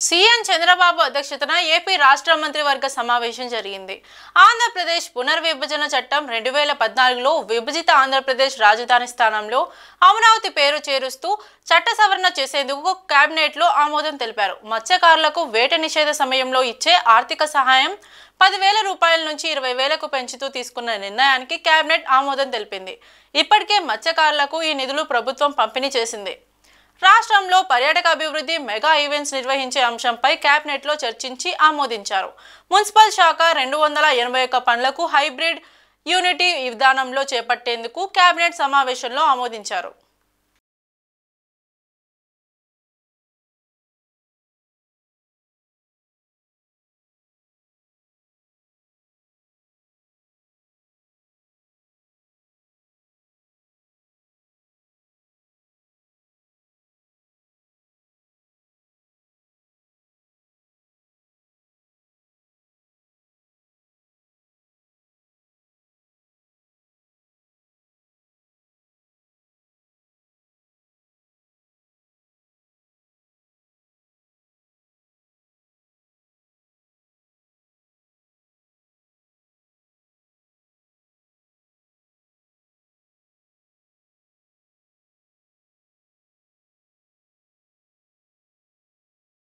CM Chandrababu అధ్యక్షతన AP రాష్ట్ర మంత్రివర్గ సమావేశం జరిగింది. ఆంధ్రప్రదేశ్ పునర్విభజన చట్టం 2014లో విభజిత ఆంధ్రప్రదేశ్ రాజధాని స్థానంలో అమరావతి పేరు చేరుస్తూ చట్ట సవరణ చేసేందుకు కేబినెట్లో ఆమోదం తెలిపారు. మత్స్యకారులకు వేట నిషేధ సమయంలో ఇచ్చే ఆర్థిక సహాయం 10,000 రూపాయల నుంచి 20,000కు పెంచుతూ తీసుకున్న నిర్ణయానికి కేబినెట్ ఆమోదం తెలిపింది. ఇప్పటికే మత్స్యకారులకు ఈ నిధులు ప్రభుత్వం పంపిణీ చేసింది. రాష్ట్రంలో పర్యాటక అభివృద్ధి మెగా ఈవెంట్స్ నిర్వహించే అంశంపై కేబినెట్లో చర్చించి ఆమోదించారు. మున్సిపల్ శాఖ 281 పనులకు హైబ్రిడ్ యూనిటీ విధానంలో చేపట్టేందుకు కేబినెట్ సమావేశంలో ఆమోదించారు.